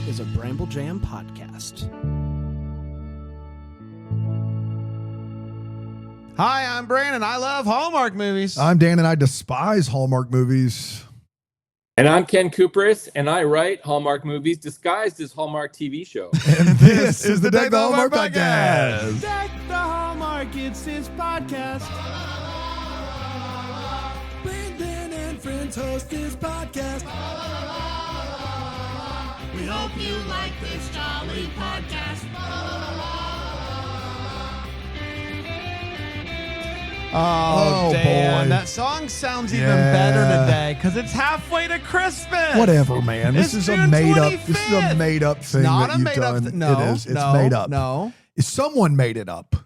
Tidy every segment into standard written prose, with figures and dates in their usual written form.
is a Bramble Jam podcast. Hi, I'm Brandon. I love Hallmark movies. I'm Dan, and I despise Hallmark movies. And I'm Ken Cuperus, and I write Hallmark movies disguised as Hallmark TV shows. And this is the Deck the Hallmark podcast. Deck the Hallmark, it's his podcast. Brandon and friends host his podcast. We hope you like this jolly podcast. Oh, Dan, boy. that song sounds even better today because it's halfway to Christmas. Whatever, man. This is a June made up. 25th. This is a made up thing Not that a you've made up. done. No, it is. It's no, made up. No, Someone made it up.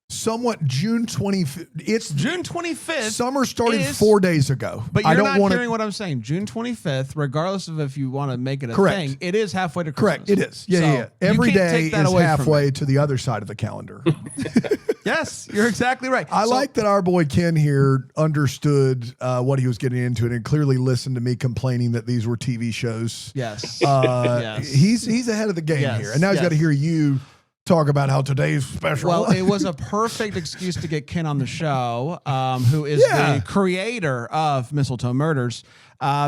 Someone June 25th. It's June 25th. Summer started is- 4 days ago. But I you're don't not want hearing what I'm saying. June 25th, regardless of if you want to make it a Correct. thing, it is halfway to Christmas. Correct. It is. Yeah, So yeah. you Every can't day take that is away from halfway me. to the other side of the calendar. Yes, you're exactly right. I So- like that our boy Ken here understood what he was getting into and clearly listened to me complaining that these were TV shows. Yes. Yes. He's ahead of the game Yes, here. And now he's got to yes. hear you talk about how today's special. Well, it was a perfect excuse to get Ken on the show, who is Yeah. the creator of Mistletoe Murders.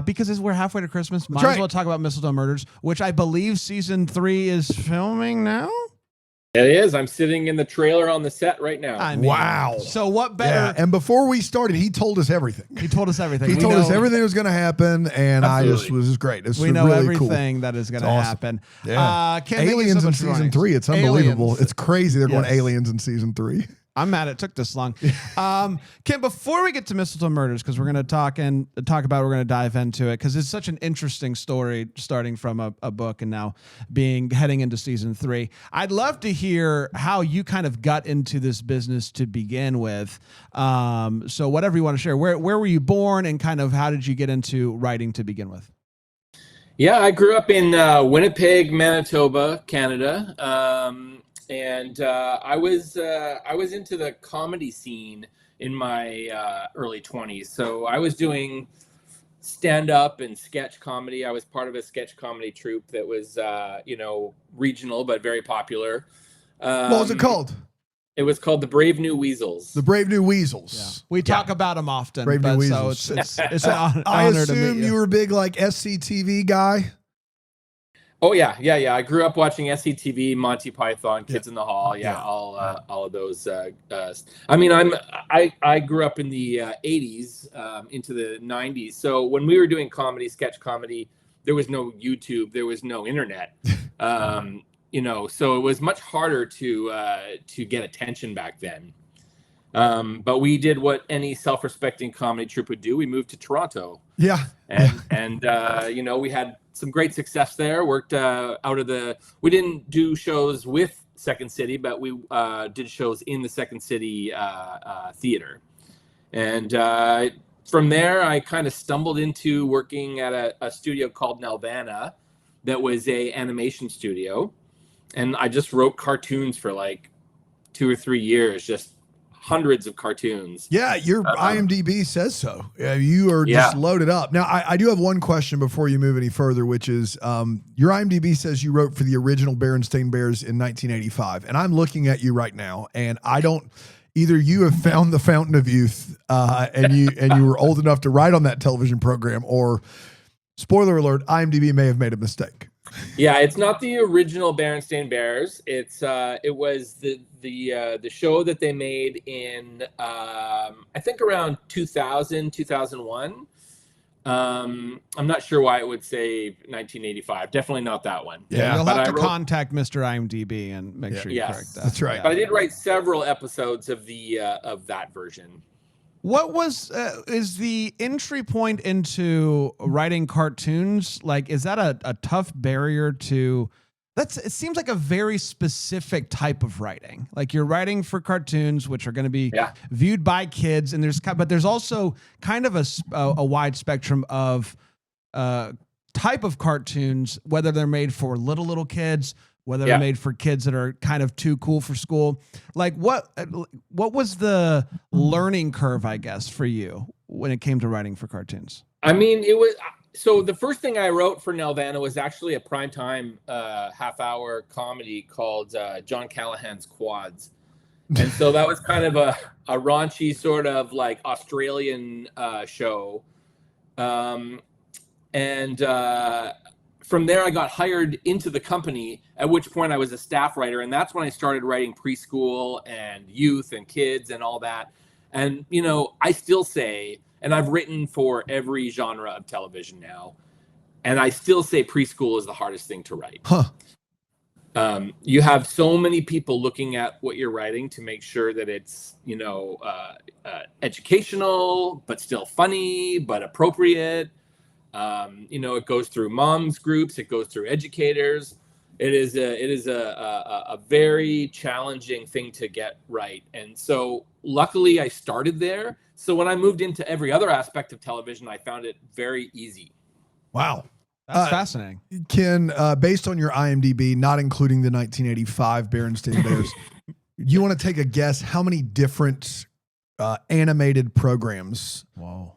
Because as we're halfway to Christmas, might That's as well right. talk about Mistletoe Murders, which I believe season 3 is filming now. It is. I'm sitting in the trailer on the set right now. I mean, Wow. So what yeah. better? And before we started, he told us everything. He told us everything. He We told us know- everything that was going to happen, and Absolutely. this was great. This We was know really everything that is going to awesome. happen. Yeah. Ken, thank you Aliens so in much for season joining us. 3. It's unbelievable. Aliens. It's crazy. They're going Yes. aliens in season 3. I'm mad it took this long. Ken, before we get to Mistletoe Murders, because we're going to talk about, we're going to dive into it because it's such an interesting story, starting from a book and now heading into season 3. I'd love to hear how you kind of got into this business to begin with. So whatever you want to share, where were you born and kind of how did you get into writing to begin with? Yeah, I grew up in Winnipeg, Manitoba, Canada. And I was into the comedy scene in my early 20s. So I was doing stand-up and sketch comedy. I was part of a sketch comedy troupe that was, regional but very popular. What was it called? It was called The Brave New Weasels. The Brave New Weasels. We talk about them often, Brave New but Weasels. so it's an honor I to assume meet you were a big like SCTV guy. Oh yeah. I grew up watching SCTV, Monty Python, Kids Yeah. in the Hall. Yeah. All of those. I grew up in the 80s into the 90s. So when we were doing comedy, sketch comedy, there was no YouTube, there was no internet. So it was much harder to get attention back then. But we did what any self-respecting comedy troupe would do. We moved to Toronto. Yeah. And we had some great success there. Worked we didn't do shows with Second City, but we did shows in the Second City theater. And from there, I kind of stumbled into working at a studio called Nelvana that was a animation studio. And I just wrote cartoons for like 2 or 3 years, just hundreds of cartoons. Yeah, your IMDb says so. You are just loaded up. Now, I do have one question before you move any further, which is your IMDb says you wrote for the original Berenstain Bears in 1985. And I'm looking at you right now, and I don't either you have found the fountain of youth and you were old enough to write on that television program, or spoiler alert, IMDb may have made a mistake. Yeah, it's not the original Berenstain Bears. It was the show that they made in I think around 2000, 2001. I'm not sure why it would say 1985. Definitely not that one. Yeah. You'll But have I to wrote- contact Mr. IMDb and make sure you Yes. correct that. That's right. But I did write several episodes of that version. What was is the entry point into writing cartoons? Like, is that a tough barrier to? It seems like a very specific type of writing. Like you're writing for cartoons, which are going to be viewed by kids, and there's also kind of a wide spectrum of type of cartoons, whether they're made for little kids, whether they're made for kids that are kind of too cool for school. Like what was the learning curve, I guess, for you when it came to writing for cartoons? I mean, it was So the first thing I wrote for Nelvana was actually a primetime half-hour comedy called John Callahan's Quads. And so that was kind of a raunchy sort of like Australian show. From there, I got hired into the company, at which point I was a staff writer. And that's when I started writing preschool and youth and kids and all that. And, you know, I still say, and I've written for every genre of television now, and I still say preschool is the hardest thing to write. Huh. You have so many people looking at what you're writing to make sure that it's, you know, educational, but still funny, but appropriate. You know, it goes through moms groups, it goes through educators. It is a very challenging thing to get right. And so luckily I started there. So when I moved into every other aspect of television, I found it very easy. Wow. That's fascinating. Ken, based on your IMDb, not including the 1985 Berenstain Bears, you want to take a guess how many different animated programs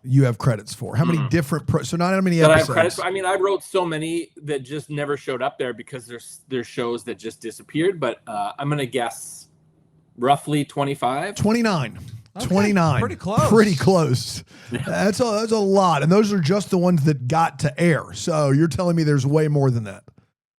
you have credits for? How many different so not how many episodes? I have credits for? I mean, I wrote so many that just never showed up there because there's shows that just disappeared, but I'm going to guess roughly 25. 29. Okay, 29. pretty close. Pretty close. That's a lot. And those are just the ones that got to air. So you're telling me there's way more than that.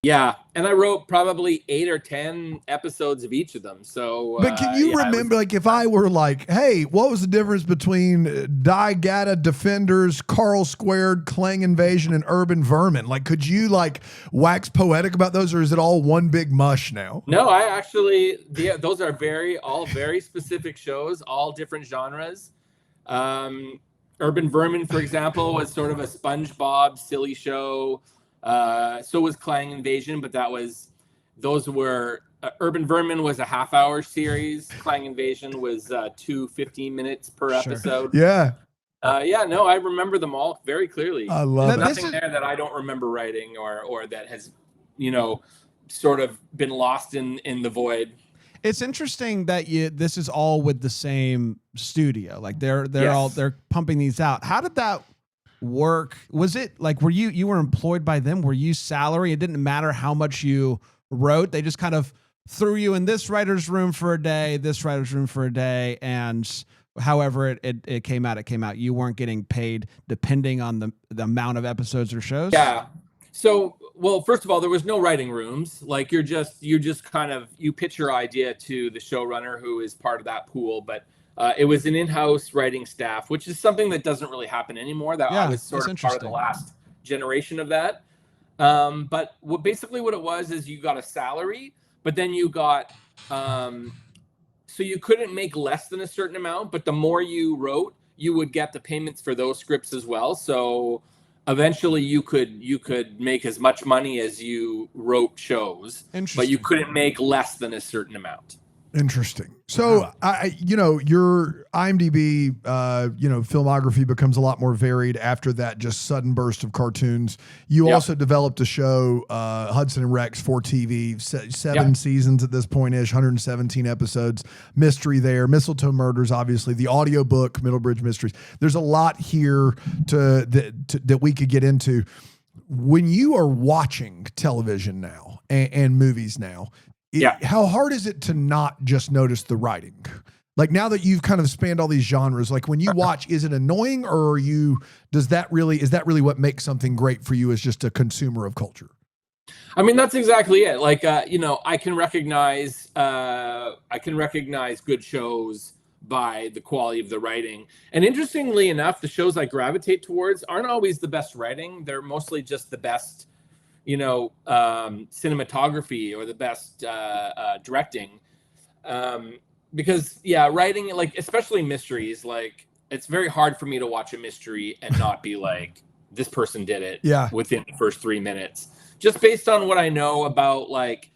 Yeah, and I wrote probably 8 or 10 episodes of each of them. So, but can you remember, like, if I were like, hey, what was the difference between Digatta Defenders, Carl Squared, Clang Invasion, and Urban Vermin? Like, could you like wax poetic about those, or is it all one big mush now? No, I actually, those are all very specific shows, all different genres. Urban Vermin, for example, was sort of a SpongeBob silly show. So was Clang Invasion, but Urban Vermin was a half-hour series. Clang Invasion was 2 15 minutes per episode. Yeah. No, I remember them all very clearly. I love There's nothing there that I don't remember writing or that has, you know, sort of been lost in the void. It's interesting that this is all with the same studio. Like they're pumping these out. How did that work? Was it like, were you were employed by them? Were you salary? It didn't matter how much you wrote. They just kind of threw you in this writer's room for a day, this writer's room for a day. And however it came out, it came out. You weren't getting paid depending on the amount of episodes or shows. Yeah. So, well, first of all, there was no writing rooms. Like you just kind of, you pitch your idea to the showrunner who is part of that pool. But it was an in-house writing staff, which is something that doesn't really happen anymore. I was sort of part of the last generation of that. But basically what it was is you got a salary, but then you got, so you couldn't make less than a certain amount, but the more you wrote, you would get the payments for those scripts as well. So eventually you could make as much money as you wrote shows, but you couldn't make less than a certain amount. Interesting. So, your IMDb, filmography becomes a lot more varied after that just sudden burst of cartoons. You also developed a show, Hudson and Rex for TV, 7 seasons at this point-ish, 117 episodes, mystery there, Mistletoe Murders, obviously, the audiobook, Middlebridge Mysteries. There's a lot here that we could get into. When you are watching television now and movies now, how hard is it to not just notice the writing? Like now that you've kind of spanned all these genres, like when you watch, is it annoying or is that really what makes something great for you as just a consumer of culture? I mean, that's exactly it. Like, I can recognize good shows by the quality of the writing. And interestingly enough, the shows I gravitate towards aren't always the best writing. They're mostly just the best, cinematography or the best directing. Because writing, like, especially mysteries, like it's very hard for me to watch a mystery and not be like, this person did it within the first 3 minutes, just based on what I know about like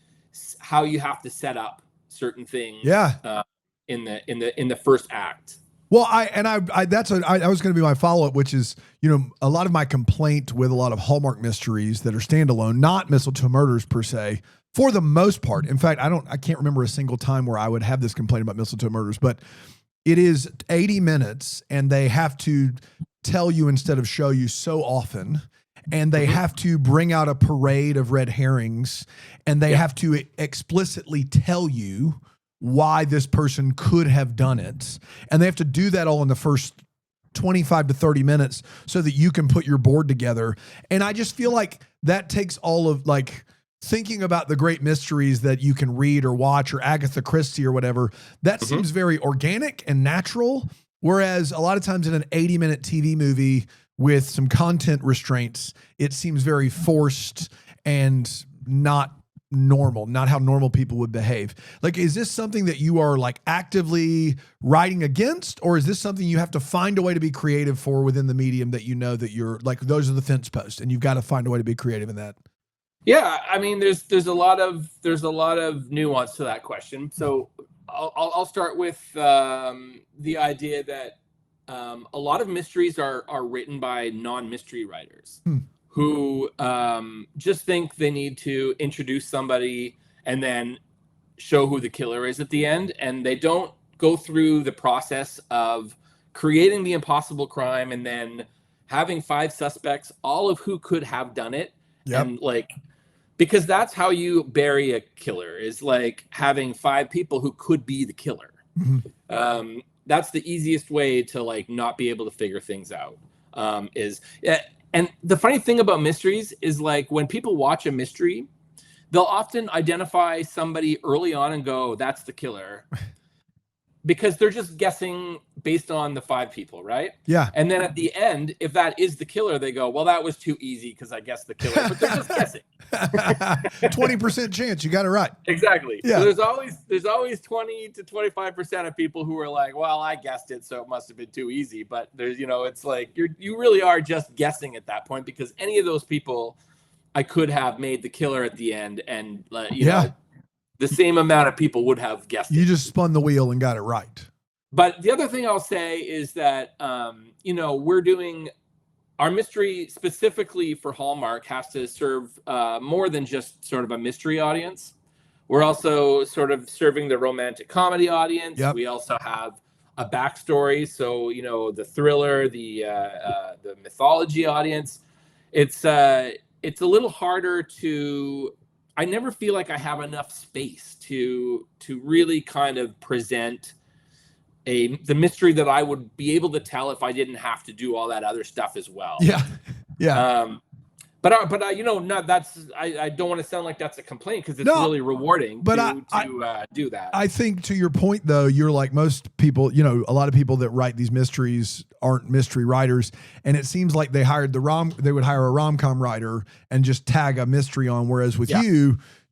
how you have to set up certain things in the first act. Well, I was going to be my follow-up, which is, a lot of my complaint with a lot of Hallmark mysteries that are standalone, not Mistletoe Murders per se, for the most part. In fact, I can't remember a single time where I would have this complaint about Mistletoe Murders, but it is 80 minutes and they have to tell you instead of show you so often. and they have to bring out a parade of red herrings, and they have to explicitly tell you why this person could have done it. And they have to do that all in the first 25 to 30 minutes so that you can put your board together. And I just feel like that takes all of like thinking about the great mysteries that you can read or watch, or Agatha Christie or whatever. That seems very organic and natural. Whereas a lot of times in an 80-minute TV movie with some content restraints, it seems very forced and not normal, not how normal people would behave. Like, is this something that you are like actively writing against, or is this something you have to find a way to be creative for within the medium that you know that you're like, those are the fence posts and you've got to find a way to be creative in that? Yeah, I mean, there's a lot of nuance to that question. So I'll start with the idea that a lot of mysteries are written by non-mystery writers who just think they need to introduce somebody and then show who the killer is at the end, and they don't go through the process of creating the impossible crime and then having 5 suspects, all of who could have done it. And like, because that's how you bury a killer, is like having 5 people who could be the killer. That's the easiest way to like not be able to figure things out. And the funny thing about mysteries is, like, when people watch a mystery, they'll often identify somebody early on and go, that's the killer. Because they're just guessing based on the 5 people, right? Yeah. And then at the end, if that is the killer, they go, well, that was too easy because I guessed the killer. But they're just guessing. 20% chance, you got it right. Exactly. Yeah. So there's always 20 to 25% of people who are like, well, I guessed it, so it must have been too easy. But there's, it's like you really are just guessing at that point, because any of those people, I could have made the killer at the end, and you know, the same amount of people would have guessed it. You just spun the wheel and got it right. But the other thing I'll say is that, we're doing our mystery specifically for Hallmark has to serve more than just sort of a mystery audience. We're also sort of serving the romantic comedy audience. Yep. We also have a backstory. So, the thriller, the mythology audience. It's a little harder to, I never feel like I have enough space to really kind of present the mystery that I would be able to tell if I didn't have to do all that other stuff as well. Yeah. But I don't want to sound like that's a complaint, because it's really rewarding to do that. I think, to your point though, you're like most people, a lot of people that write these mysteries aren't mystery writers, and it seems like they would hire a rom-com writer and just tag a mystery on, whereas with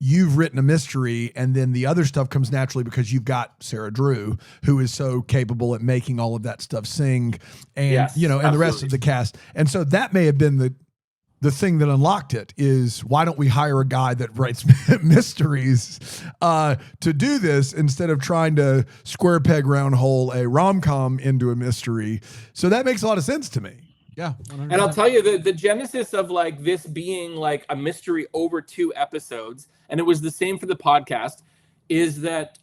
you've written a mystery, and then the other stuff comes naturally because you've got Sarah Drew, who is so capable at making all of that stuff sing, and and absolutely. the rest of the cast. And so that may have been the thing that unlocked it, is why don't we hire a guy that writes mysteries to do this, instead of trying to square peg round hole a rom-com into a mystery. So that makes a lot of sense to me. Yeah. 100%. And I'll tell you, the genesis of like this being like a mystery over 2 episodes, and it was the same for the podcast, is that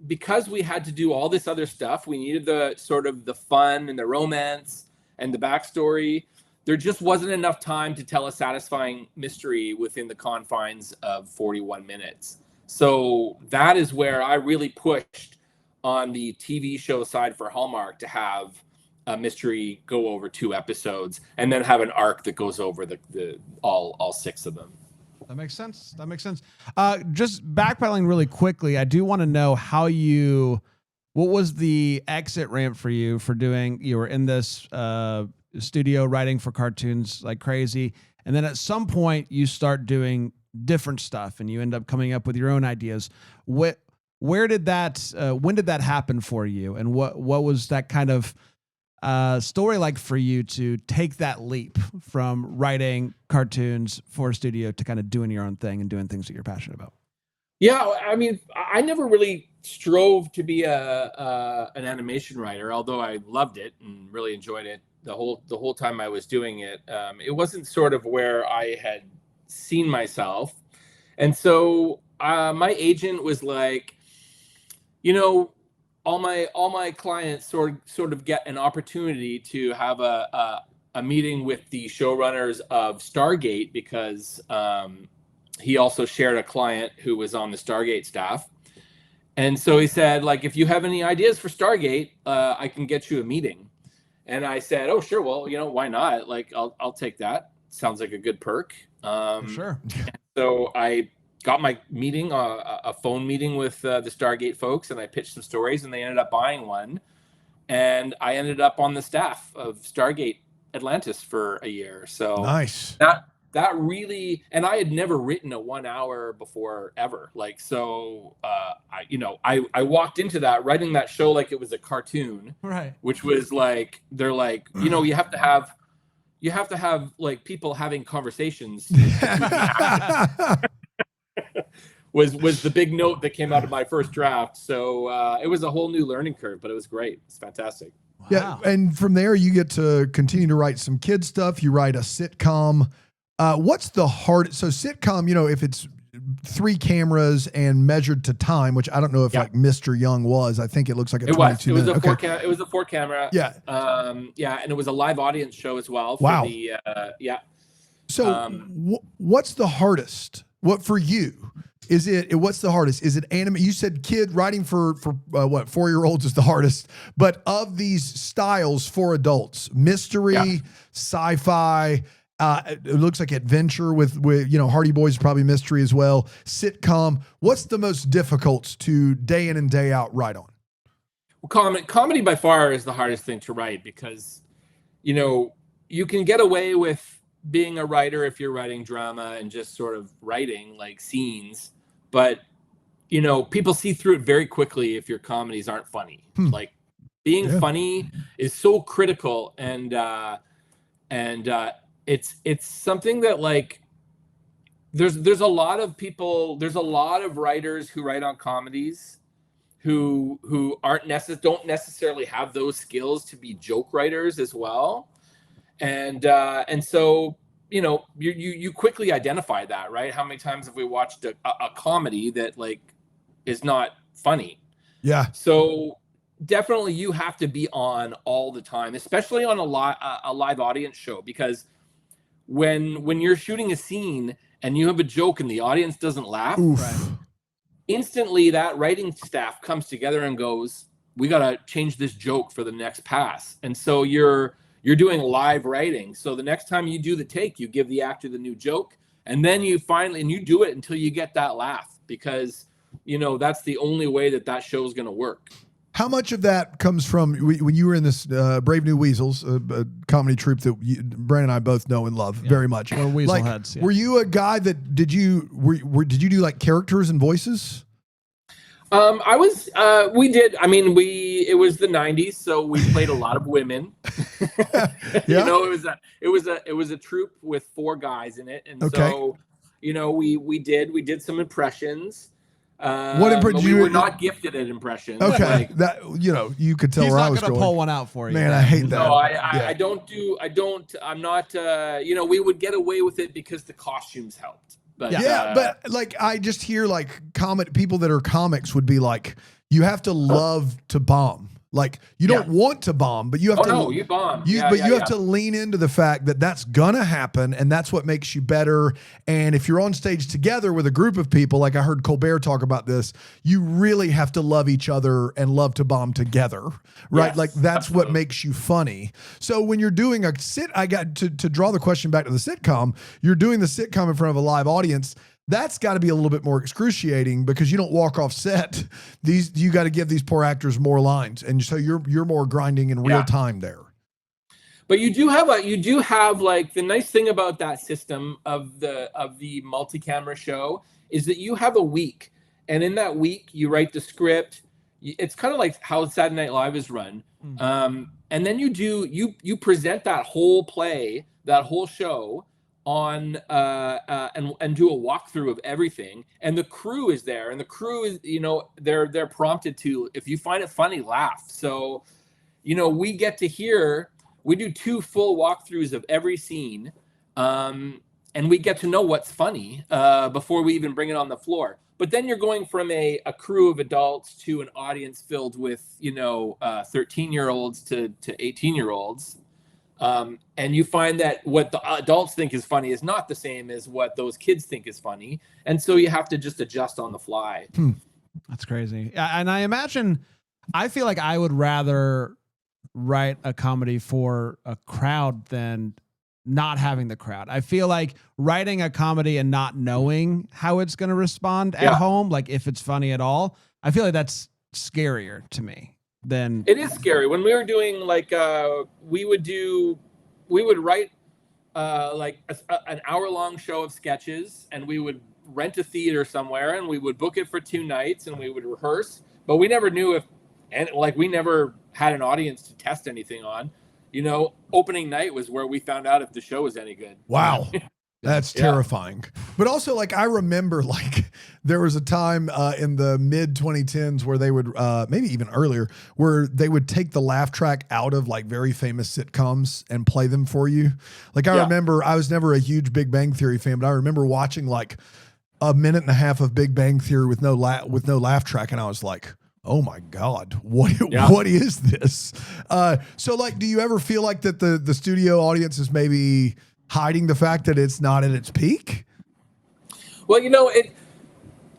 because we had to do all this other stuff, we needed the sort of the fun and the romance and the backstory. There just wasn't enough time to tell a satisfying mystery within the confines of 41 minutes. So that is where I really pushed on the TV show side for Hallmark to have a mystery go over 2 episodes, and then have an arc that goes over the all 6 of them. That makes sense. Just backpedaling really quickly, I do want to know what was the exit ramp for you for doing, you were in this studio writing for cartoons like crazy, and then at some point you start doing different stuff and you end up coming up with your own ideas. When did that happen for you, and what was that kind of story like for you to take that leap from writing cartoons for a studio to kind of doing your own thing and doing things that you're passionate about? Yeah, I mean, I never really strove to be an animation writer, although I loved it and really enjoyed it the whole time I was doing it. It wasn't sort of where I had seen myself, and so my agent was like, all my clients sort of get an opportunity to have a a meeting with the showrunners of Stargate because he also shared a client who was on the Stargate staff. And so he said, like, if you have any ideas for Stargate, I can get you a meeting. And I said, oh, sure. Well, why not? Like, I'll take that. Sounds like a good perk. Sure. So I got my meeting, a phone meeting with the Stargate folks, and I pitched some stories, and they ended up buying one. And I ended up on the staff of Stargate Atlantis for a year. So nice. That really, and I had never written a 1 hour before ever. Like, so, I walked into that writing that show like it was a cartoon, right? Which was like, they're like, you have to have like people having conversations. was the big note that came out of my first draft. So it was a whole new learning curve, but it was great. It's fantastic. Wow. Yeah, and from there you get to continue to write some kid stuff. You write a sitcom. What's the hard? So sitcom, if it's 3 cameras and measured to time, which I don't know if like Mr. Young was. I think it looks like a 22 It was minute. it was a 4 camera. Yeah. And it was a live audience show as well. Wow. So what's the hardest? What for you? What's the hardest? Is it anime? You said writing for 4-year-olds is the hardest, but of these styles for adults, mystery, sci-fi, it looks like adventure with Hardy Boys is probably mystery as well. Sitcom. What's the most difficult to day in and day out write on? Well, comedy by far is the hardest thing to write because, you can get away with being a writer if you're writing drama and just sort of writing like scenes, but people see through it very quickly if your comedies aren't funny. Like being funny is so critical, and it's something that like there's a lot of people, there's a lot of writers who write on comedies who don't necessarily have those skills to be joke writers as well. And so, you quickly identify that, right? How many times have we watched a comedy that like is not funny? Yeah. So definitely you have to be on all the time, especially on a live audience show, because when you're shooting a scene and you have a joke and the audience doesn't laugh, instantly that writing staff comes together and goes, we got to change this joke for the next pass. And so you're doing live writing. So the next time you do the take, you give the actor the new joke, and then you do it until you get that laugh, because that's the only way that show is going to work. How much of that comes from when you were in this Brave New Weasels, a comedy troupe that Brandon and I both know and love very much? Or Weasel Heads. Yeah. Were you a guy that did you do like characters and voices? I was. We did. I mean, it was the '90s, so we played a lot of women. It was a troupe with 4 guys in it, and so we did some impressions. We were not gifted at impressions. Okay, you could tell he's where not I was gonna going. pull one out for you. Man, I hate that. No, I'm not. We would get away with it because the costumes helped. But but like I just hear like people that are comics would be like, you have to love to bomb. Like you don't want to bomb, but you have to. No, you bomb. You have to lean into the fact that that's gonna happen, and that's what makes you better. And if you're on stage together with a group of people, like I heard Colbert talk about this, you really have to love each other and love to bomb together, right? Yes, like that's absolutely what makes you funny. So when you're doing I got to draw the question back to the sitcom. You're doing the sitcom in front of a live audience. That's got to be a little bit more excruciating because you don't walk off set. You got to give these poor actors more lines, and so you're more grinding in real time there. But you do have like the nice thing about that system of the multi-camera show is that you have a week, and in that week you write the script. It's kind of like how Saturday Night Live is run, and then you present that whole play, that whole show on and do a walkthrough of everything, and the crew is there, and the crew is they're prompted to, if you find it funny, laugh. So we get to hear, we do 2 full walkthroughs of every scene, and we get to know what's funny before we even bring it on the floor. But then you're going from a crew of adults to an audience filled with 13-year-olds to 18-year-olds. And you find that what the adults think is funny is not the same as what those kids think is funny. And so you have to just adjust on the fly. That's crazy. And I feel like I would rather write a comedy for a crowd than not having the crowd. I feel like writing a comedy and not knowing how it's going to respond at home, like if it's funny at all, I feel like that's scarier to me than. It is scary. When we were doing like, we would write like an hour-long show of sketches, and we would rent a theater somewhere, and we would book it for 2 nights, and we would rehearse, but we never knew we never had an audience to test anything on. Opening night was where we found out if the show was any good. Wow. That's terrifying. But also, like, I remember, like, there was a time in the mid 2010s where they would, maybe even earlier, where they would take the laugh track out of like very famous sitcoms and play them for you. Like, I remember, I was never a huge Big Bang Theory fan, but I remember watching like a minute and a half of Big Bang Theory with no laugh track, and I was like, oh my God, what is this? So like, do you ever feel like that the studio audience is maybe hiding the fact that it's not at its peak? Well,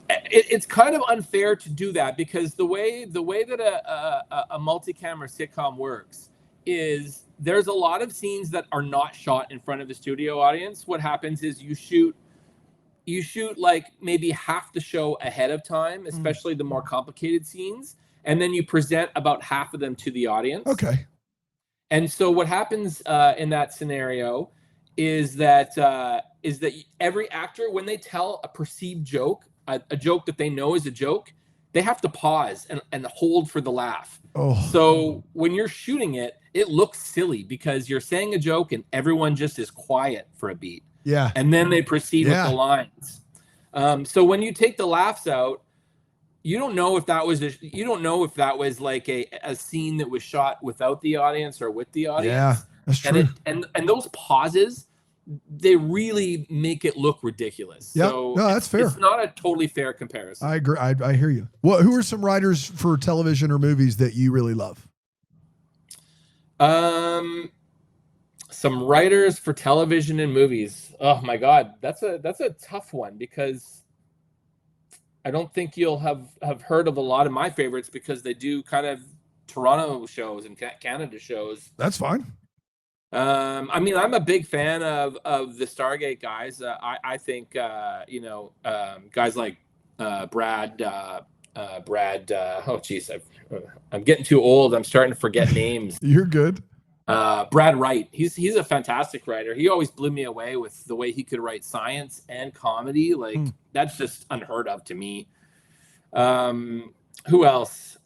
it's kind of unfair to do that, because the way that a multi-camera sitcom works is there's a lot of scenes that are not shot in front of the studio audience. What happens is you shoot like maybe half the show ahead of time, especially the more complicated scenes, and then you present about half of them to the audience. Okay. And so what happens in that scenario is that every actor, when they tell a perceived joke, a joke that they know is a joke, they have to pause and hold for the laugh. Oh. So when you're shooting it, it looks silly because you're saying a joke and everyone just is quiet for a beat. Yeah. And then they proceed with the lines. So when you take the laughs out, you don't know if that was like a scene that was shot without the audience or with the audience. Yeah, that's true. And those pauses, they really make it look ridiculous. Yeah, So no, that's fair. It's not a totally fair comparison. I agree. I hear you. Who are some writers for television or movies that you really love? Some writers for television and movies. Oh my God, that's a tough one, because I don't think you'll have heard of a lot of my favorites, because they do kind of Toronto shows and Canada shows. That's fine. I mean, I'm a big fan of the Stargate guys. I think guys like Brad. Oh geez, I'm getting too old. I'm starting to forget names. You're good. Brad Wright. He's a fantastic writer. He always blew me away with the way he could write science and comedy. Like that's just unheard of to me. Who else?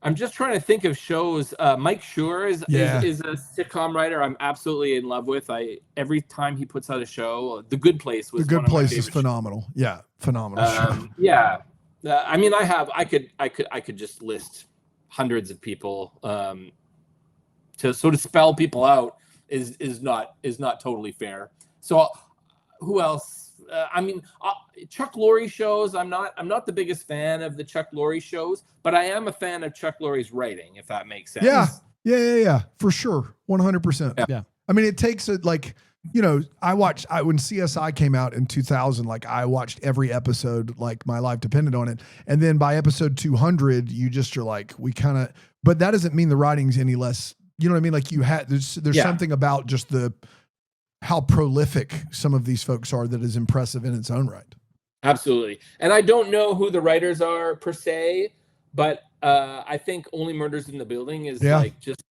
I'm just trying to think of shows. Mike Schur is a sitcom writer I'm absolutely in love with. Every time he puts out a show, The Good Place was. The Good Place is phenomenal. Shows. Yeah, phenomenal. Yeah, I mean, I could just list hundreds of people. To spell people out is not totally fair. So who else? I mean, Chuck Lorre shows. I'm not the biggest fan of the Chuck Lorre shows, but I am a fan of Chuck Lorre's writing, if that makes sense. Yeah, for sure, 100%. Yeah. I mean, it takes it like, when CSI came out in 2000, like I watched every episode, like my life depended on it, and then by episode 200, you're like, but that doesn't mean the writing's any less. You know what I mean? Like there's something about just how prolific some of these folks are that is impressive in its own right. Absolutely. And I don't know who the writers are per se, but I think Only Murders in the Building is like just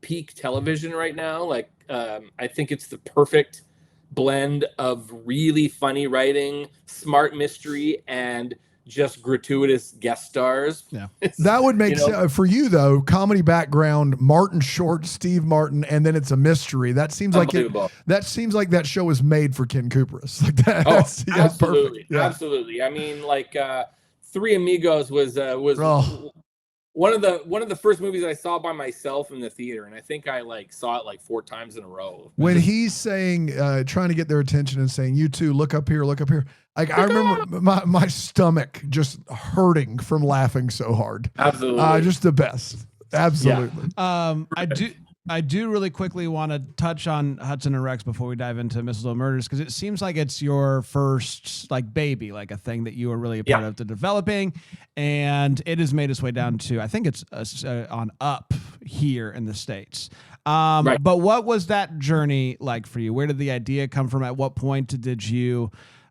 peak television right now. Like I think it's the perfect blend of really funny writing, smart mystery, and just gratuitous guest stars. Yeah, that would make sense for you though. Comedy background, Martin Short, Steve Martin, and then it's a mystery. That seems like that show was made for Ken Cuperus. Like that. Absolutely, perfect. Yeah. Absolutely. I mean, like Three Amigos was one of the first movies I saw by myself in the theater, and I think I saw it 4 times in a row. When he's saying, trying to get their attention and saying, "You two, look up here, look up here." Like I remember my stomach just hurting from laughing so hard. Absolutely, just the best. Absolutely. I I do really quickly want to touch on Hudson and Rex before we dive into Mistletoe Murders, because it seems like it's your first like baby, like a thing that you were really a part of the developing, and it has made its way down to, I think it's on Up here in the States. Right. But what was that journey like for you? Where did the idea come from? At what point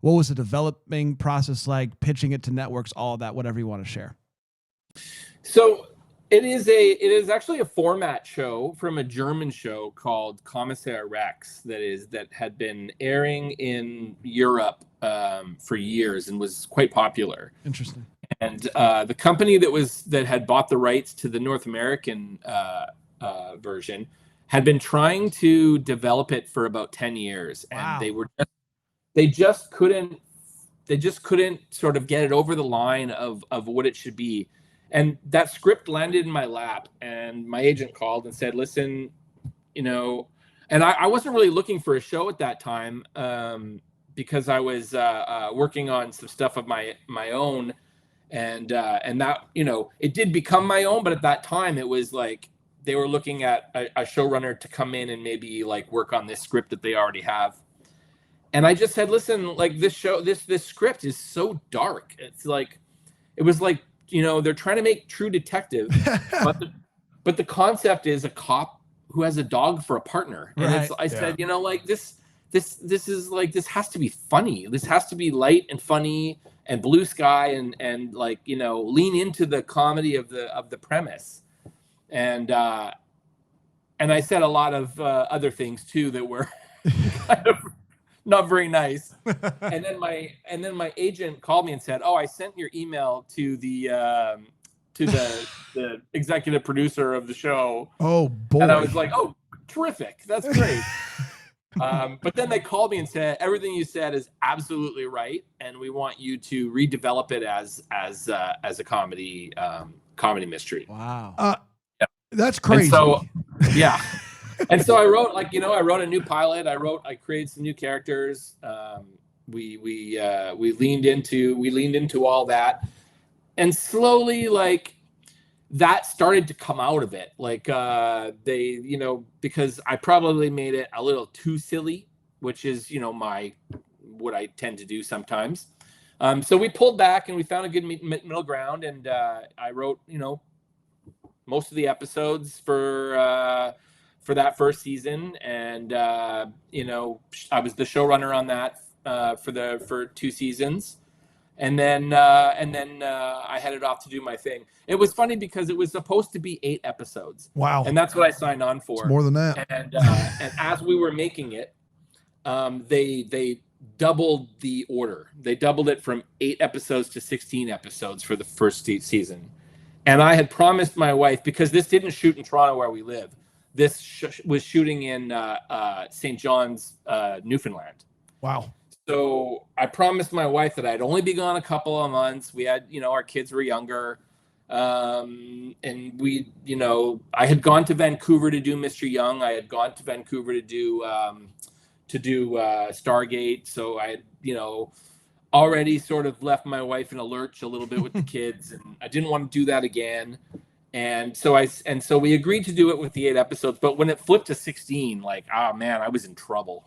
what was the developing process like, pitching it to networks, all of that, whatever you want to share? So it is actually a format show from a German show called Kommissar Rex that had been airing in Europe for years and was quite popular. Interesting. And the company that had bought the rights to the North American version had been trying to develop it for about 10 years. Wow. And they just couldn't sort of get it over the line of what it should be. And that script landed in my lap, and my agent called and said, listen, and I wasn't really looking for a show at that time because I was working on some stuff of my own, and that, it did become my own, but at that time it was like they were looking at a showrunner to come in and maybe like work on this script that they already have. And I just said, listen, like this script is so dark. It was like, they're trying to make True Detective, but the concept is a cop who has a dog for a partner. And I said, this is like, this has to be funny. This has to be light and funny and blue sky and like, lean into the comedy of the premise. And I said a lot of other things too that were kind of not very nice. And then my agent called me and said, "Oh, I sent your email to the executive producer of the show." Oh boy! And I was like, "Oh, terrific! That's great." But then they called me and said, "Everything you said is absolutely right, and we want you to redevelop it as a comedy mystery." Wow. That's crazy. And so, yeah. And so I wrote, I wrote a new pilot. I created some new characters. We leaned into all that, and slowly, like, that started to come out of it. Like, because I probably made it a little too silly, which is, what I tend to do sometimes. So we pulled back and we found a good middle ground, and I wrote, most of the episodes for that first season, and I was the showrunner on that for 2 seasons, and then I headed off to do my thing. It was funny because it was supposed to be 8 episodes. Wow! And that's what I signed on for. It's more than that. And as we were making it, they doubled the order. They doubled it from 8 episodes to 16 episodes for the first season. And I had promised my wife, because this didn't shoot in Toronto where we live. This was shooting in St. John's, Newfoundland. Wow. So I promised my wife that I'd only be gone a couple of months. We had, our kids were younger. And we, I had gone to Vancouver to do Mr. Young. I had gone to Vancouver to do Stargate. So I had, already sort of left my wife in a lurch a little bit with the kids, and I didn't want to do that again. And so we agreed to do it with the 8 episodes, but when it flipped to 16, like, oh man, I was in trouble.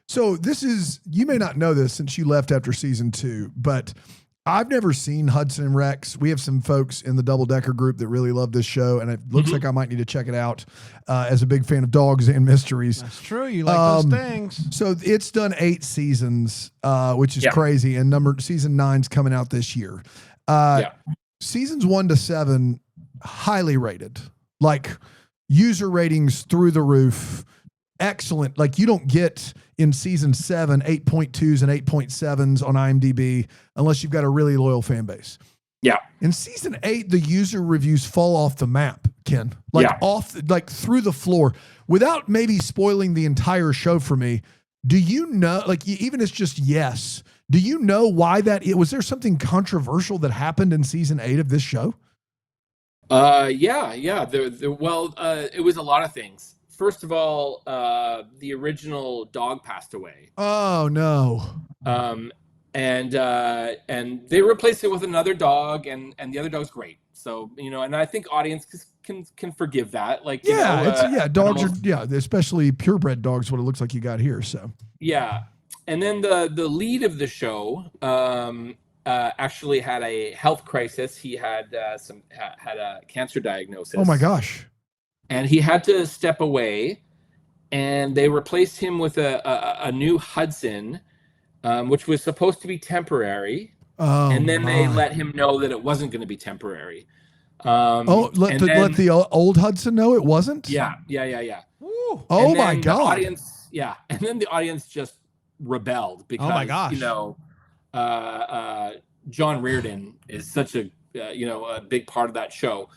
So this is, you may not know this since you left after season 2, but I've never seen Hudson and Rex. We have some folks in the Double Decker group that really love this show, and it looks like I might need to check it out as a big fan of dogs and mysteries. That's true. You like those things. So it's done 8 seasons, which is crazy, and season 9's coming out this year. Seasons 1 to 7, highly rated, like user ratings through the roof. Excellent. Like, you don't get in season 7 8.2s and 8.7s on IMDb unless you've got a really loyal fan base. Yeah. In season 8, the user reviews fall off the map, Ken. Like through the floor. Without maybe spoiling the entire show for me, do you know, like, even it's just yes, do you know why that was? There something controversial that happened in season 8 of this show? Yeah. It was a lot of things. First of all, the original dog passed away. Oh no. and they replaced it with another dog, and the other dog's great. So, and I think audience can forgive that. Like, dogs are, especially purebred dogs, what it looks like you got here. So, yeah. And then the lead of the show actually had a health crisis. He had had a cancer diagnosis. Oh my gosh. And he had to step away, and they replaced him with a new Hudson, which was supposed to be temporary. And then they let him know that it wasn't going to be temporary. Let the old Hudson know it wasn't? Yeah. Ooh. Oh my God. And then the audience just rebelled because, oh my gosh. John Reardon is such a big part of that show.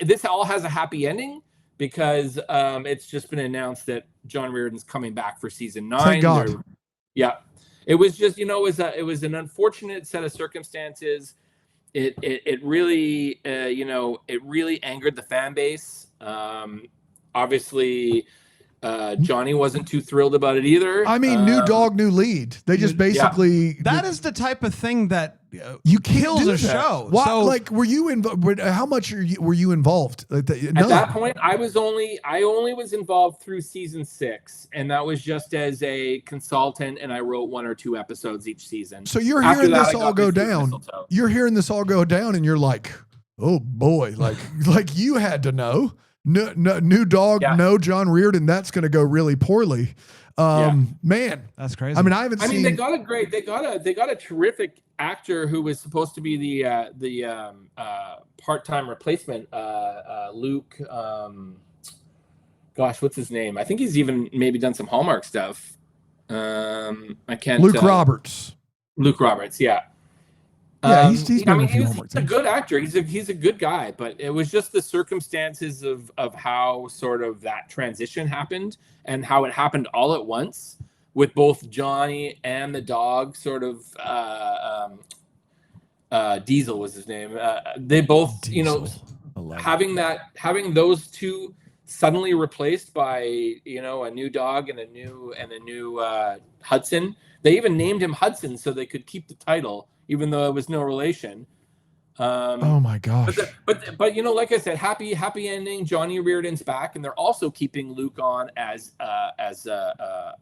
This all has a happy ending because it's just been announced that John Reardon's coming back for season 9. Thank God. It was just, it was an unfortunate set of circumstances. It really, it really angered the fan base. Obviously, Johnny wasn't too thrilled about it either. I mean, new dog, new lead. They just basically that is the type of thing that you kills do a show. Why, so, were you involved? How much were you involved? At that point, I only was involved through season 6, and that was just as a consultant, and I wrote 1 or 2 episodes each season. So you're hearing this all go down. You're hearing this all go down, and you're like, oh boy, like you had to know. No, new dog, no John Reardon. That's going to go really poorly. Man, that's crazy. I mean, I haven't seen. They got a terrific actor who was supposed to be the part-time replacement. Luke. Gosh, what's his name? I think he's even maybe done some Hallmark stuff. I can't. Luke Roberts. Luke Roberts. Yeah. Yeah, he's he's a good actor. He's a good guy, but it was just the circumstances of how sort of that transition happened and how it happened all at once with both Johnny and the dog. Sort of Diesel was his name. They both, Diesel. having those two suddenly replaced by a new dog and a new Hudson. They even named him Hudson so they could keep the title, even though it was no relation. Oh my gosh! But like I said, happy ending. Johnny Reardon's back, and they're also keeping Luke on as a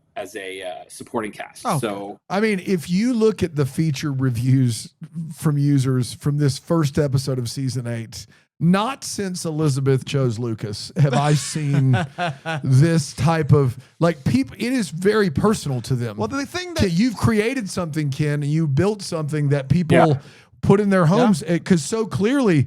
supporting cast. Oh, so I mean, if you look at the feature reviews from users from this first episode of season 8, not since Elizabeth chose Lucas have I seen this type of people. It is very personal to them. Well, the thing that you've created something, Ken, and you built something that people put in their homes because so clearly,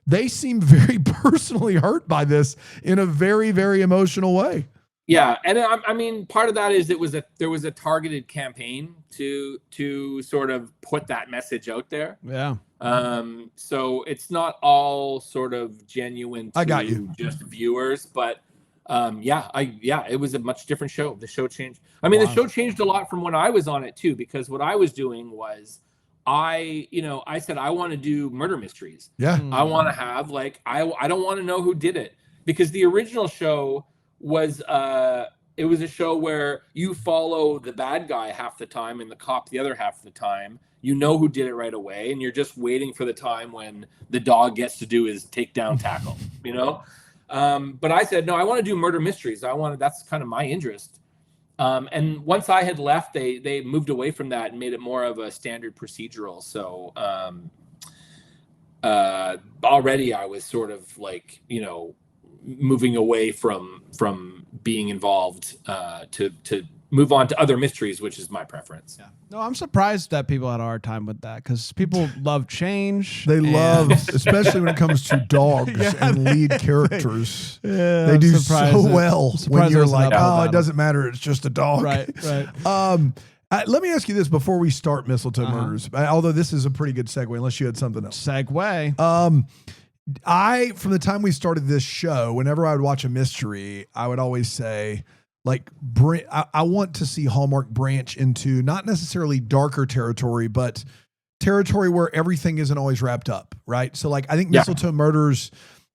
they seem very personally hurt by this in a very, very emotional way. Yeah, and I mean, part of that is there was a targeted campaign to sort of put that message out there. Yeah. So it's not all sort of genuine to just viewers, but it was a much different show. The show changed. I mean, the show changed a lot from when I was on it too, because what I was doing was I said I want to do murder mysteries. Yeah. I want to have I don't want to know who did it, because the original show was it was a show where you follow the bad guy half the time and the cop the other half of the time. You know who did it right away, and you're just waiting for the time when the dog gets to do his takedown tackle, But I said, no, I want to do murder mysteries. That's kind of my interest. And once I had left, they moved away from that and made it more of a standard procedural. So already I was sort of moving away from being involved to move on to other mysteries, which is my preference. Yeah. No, I'm surprised that people had a hard time with that, because people love change. They love, especially when it comes to dogs and lead characters. They do so well when you're like, oh, it doesn't matter. It's just a dog. Right. Let me ask you this before we start Mistletoe Murders, although this is a pretty good segue, unless you had something else. Segue. From the time we started this show, whenever I would watch a mystery, I would always say, I want to see Hallmark branch into not necessarily darker territory, but territory where everything isn't always wrapped up, right? So I think Mistletoe Murders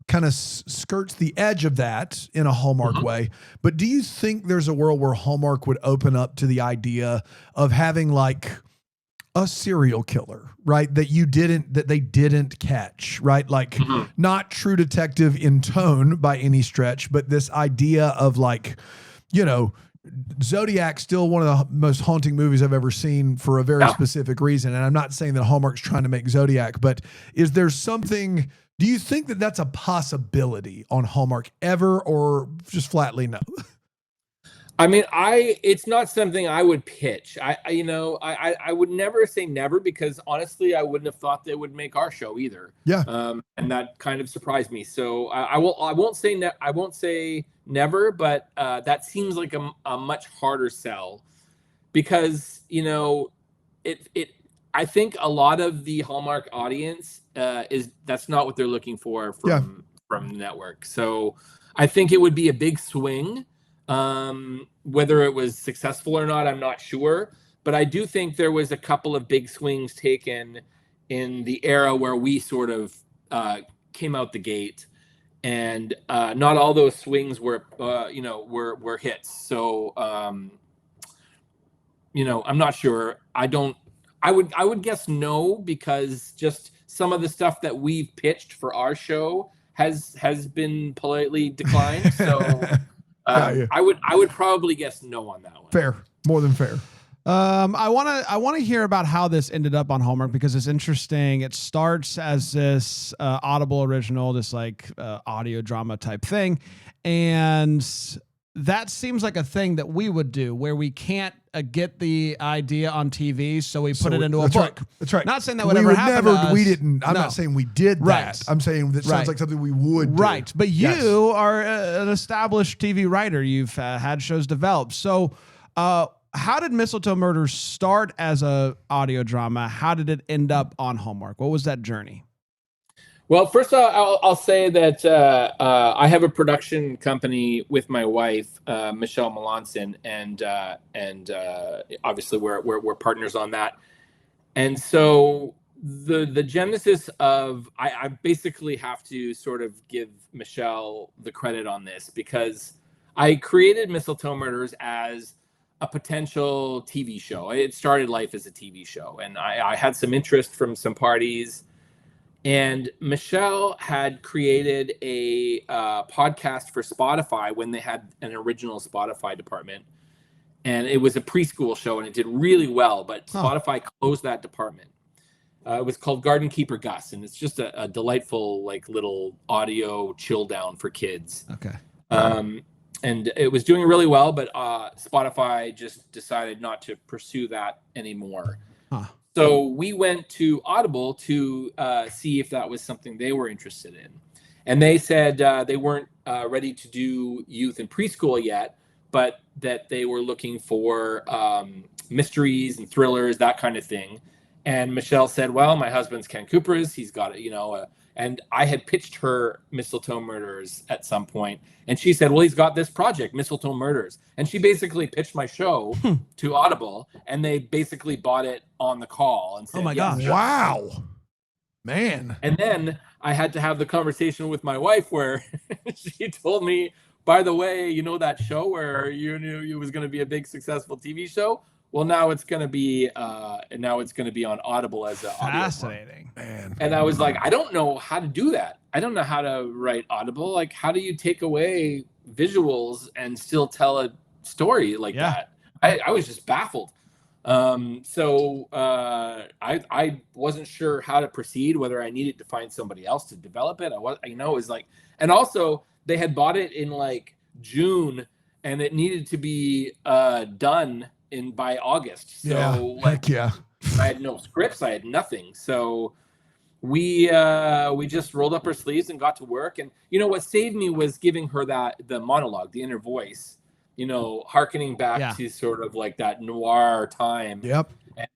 kind of skirts the edge of that in a Hallmark way. But do you think there's a world where Hallmark would open up to the idea of having a serial killer, right? That they didn't catch, right? Like not True Detective in tone by any stretch, but this idea of like, you know, Zodiac, still one of the most haunting movies I've ever seen for a very specific reason. And I'm not saying that Hallmark's trying to make Zodiac, but is there something, do you think that that's a possibility on Hallmark ever, or just flatly no? I mean, it's not something I would pitch. I would never say never, because honestly, I wouldn't have thought they would make our show either. Yeah. And that kind of surprised me. So I won't say never, but that seems like a much harder sell, because, you know, I think a lot of the Hallmark audience that's not what they're looking for from the network. So I think it would be a big swing. Whether it was successful or not, I'm not sure, but I do think there was a couple of big swings taken in the era where we sort of came out the gate, and not all those swings were hits. So I'm not sure. I would guess no, because just some of the stuff that we've pitched for our show has been politely declined. So I would probably guess no on that one. Fair, more than fair. I want to hear about how this ended up on Hallmark, because it's interesting. It starts as this Audible original, this like audio drama type thing, and that seems like a thing that we would do, where we can't get the idea on TV, so we put it into a book. Right. That's right. Not saying that would ever happen to us. We didn't. I'm No. not saying we did that. Right. I'm saying that sounds like something we would do. Right. But you are an established TV writer. You've had shows developed. So how did Mistletoe Murders start as a audio drama? How did it end up on Hallmark? What was that journey? Well, first I'll say that I have a production company with my wife, Michelle Melanson, and obviously we're partners on that. And so the genesis of I basically have to sort of give Michelle the credit on this, because I created Mistletoe Murders as a potential TV show. It started life as a TV show, and I had some interest from some parties. And Michelle had created a podcast for Spotify when they had an original Spotify department. And it was a preschool show, and it did really well, but Spotify closed that department. It was called Garden Keeper Gus, and it's just a delightful, like, little audio chill down for kids. Okay. And it was doing really well, but Spotify just decided not to pursue that anymore. So we went to Audible to see if that was something they were interested in. And they said they weren't ready to do youth and preschool yet, but that they were looking for mysteries and thrillers, that kind of thing. And Michelle said, well, my husband's Ken Cuperus. He's got it, and I had pitched her Mistletoe Murders at some point. And she said, well, he's got this project, Mistletoe Murders. And she basically pitched my show to Audible, and they basically bought it on the call and said, oh my gosh. Sure. Wow. Man. And then I had to have the conversation with my wife where she told me, by the way, that show where you knew it was going to be a big successful TV show? Well, now it's going to be on Audible as an audio. Fascinating. Man. And I was like, I don't know how to do that. I don't know how to write Audible. Like, how do you take away visuals and still tell a story like that? I was just baffled. So I wasn't sure how to proceed, whether I needed to find somebody else to develop it. It was like, and also they had bought it in like June, and it needed to be done by August. So heck yeah. I had no scripts. I had nothing. So we just rolled up our sleeves and got to work. And what saved me was giving her the monologue, the inner voice, hearkening back to sort of like that noir time. Yep.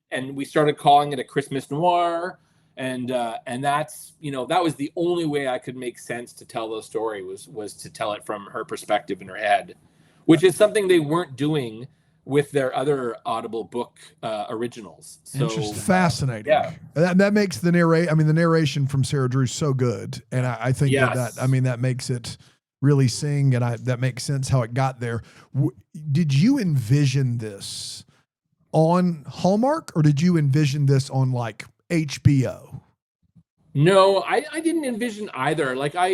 And we started calling it a Christmas noir. And that's, that was the only way I could make sense to tell the story was to tell it from her perspective in her head, which is something they weren't doing with their other Audible book originals. So fascinating. Yeah. That makes the narration from Sarah Drew so good. And I think that makes it really sing. And that makes sense how it got there. Did you envision this on Hallmark, or did you envision this on like HBO? No, I didn't envision either. Like I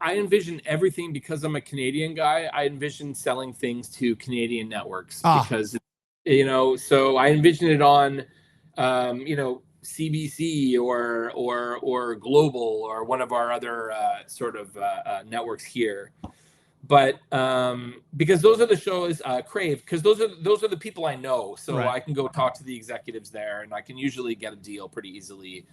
envision everything because I'm a Canadian guy. I envision selling things to Canadian networks because, so I envision it on, CBC or Global or one of our other networks here. But because those are the shows, Crave, because those are the people I know, so Right. I can go talk to the executives there, and I can usually get a deal pretty easily.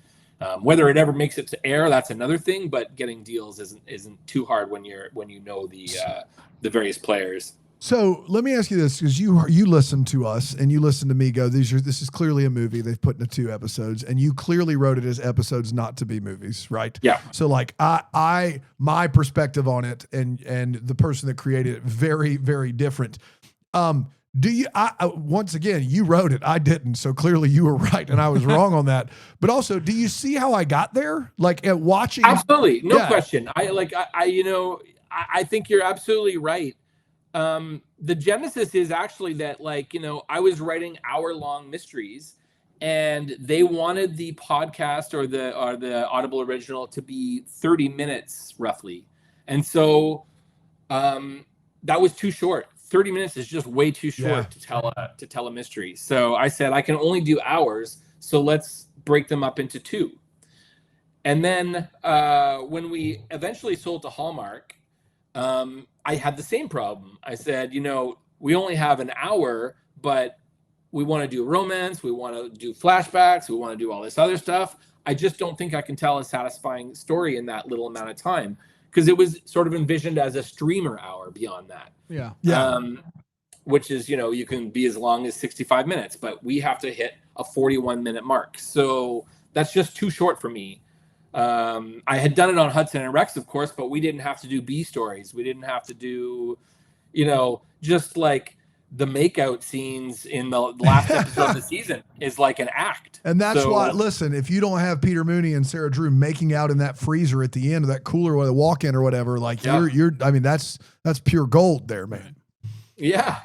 Whether it ever makes it to air, that's another thing. But getting deals isn't too hard when you know the various players. So let me ask you this, because you listen to us and you listen to me go, this is clearly a movie they've put into 2 episodes, and you clearly wrote it as episodes not to be movies, right? Yeah. So like my perspective on it and the person that created it, very, very different. Do you, once again, you wrote it, I didn't. So clearly you were right and I was wrong on that. But also, do you see how I got there? Like at watching? Absolutely. No question. I think you're absolutely right. The genesis is actually that, I was writing hour-long mysteries, and they wanted the podcast or the Audible original to be 30 minutes roughly. And so that was too short. 30 minutes is just way too short to tell a mystery. So I said, I can only do hours, so let's break them up into 2. And then when we eventually sold to Hallmark, I had the same problem. I said, we only have an hour, but we want to do romance, we want to do flashbacks, we want to do all this other stuff. I just don't think I can tell a satisfying story in that little amount of time, because it was sort of envisioned as a streamer hour beyond that. Yeah. Which is, you can be as long as 65 minutes, but we have to hit a 41-minute mark. So that's just too short for me. I had done it on Hudson and Rex, of course, but we didn't have to do B stories. We didn't have to do, just like the makeout scenes in the last episode of the season is like an act. And that's why, listen, if you don't have Peter Mooney and Sarah Drew making out in that freezer at the end of that cooler or the walk-in or whatever, that's pure gold there, man. Yeah.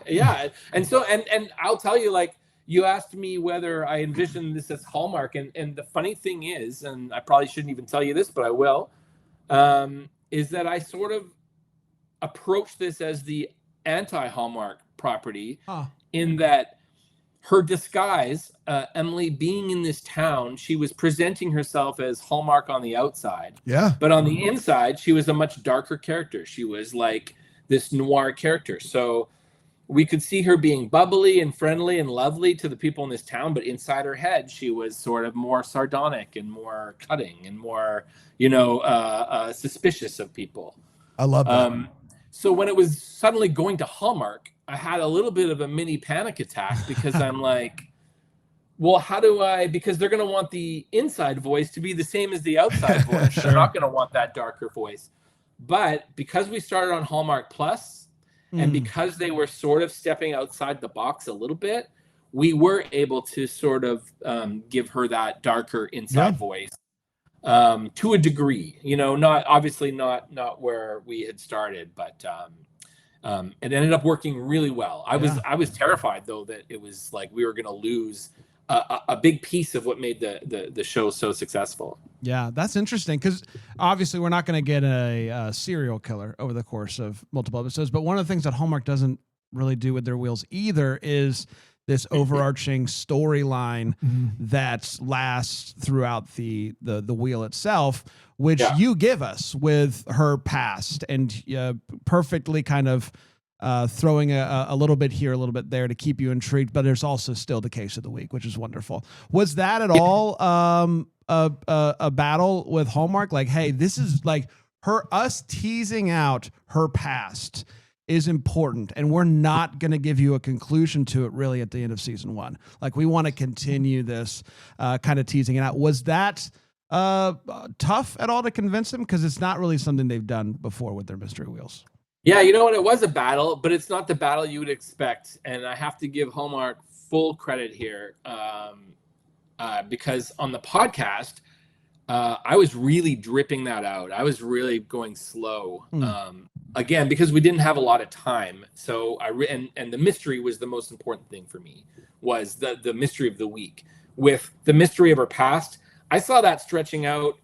And so, and I'll tell you, you asked me whether I envisioned this as Hallmark, and the funny thing is, and I probably shouldn't even tell you this, but I will, is that I sort of approach this as the anti-Hallmark property, in that her disguise, Emily being in this town, she was presenting herself as Hallmark on the outside. Yeah. But on the inside, she was a much darker character. She was like this noir character. So we could see her being bubbly and friendly and lovely to the people in this town, but inside her head, she was sort of more sardonic and more cutting and more, suspicious of people. I love that. So when it was suddenly going to Hallmark, I had a little bit of a mini panic attack, because I'm like, well, how do I, because they're going to want the inside voice to be the same as the outside voice. Sure. They're not going to want that darker voice. But because we started on Hallmark Plus, and because they were sort of stepping outside the box a little bit, we were able to sort of give her that darker inside voice to a degree. Not where we had started, but it ended up working really well. I was terrified, though, that it was like we were going to lose a big piece of what made the show so successful. Yeah, that's interesting, because obviously we're not going to get a serial killer over the course of multiple episodes. But one of the things that Hallmark doesn't really do with their wheels either is this overarching storyline that lasts throughout the wheel itself, which you give us with her past, and perfectly kind of throwing a little bit here, a little bit there to keep you intrigued. But there's also still the case of the week, which is wonderful. Was that at all a battle with Hallmark? Like, hey, this is like us teasing out her past is important, and we're not going to give you a conclusion to it really at the end of season 1. Like, we want to continue this kind of teasing it out. Was that tough at all to convince them? Because it's not really something they've done before with their mystery wheels. Yeah, you know what? It was a battle, but it's not the battle you would expect. And I have to give Hallmark full credit here, because on the podcast, I was really dripping that out. I was really going slow. again, because we didn't have a lot of time. So and the mystery was the most important thing for me, was the mystery of the week. With the mystery of her past, I saw that stretching out,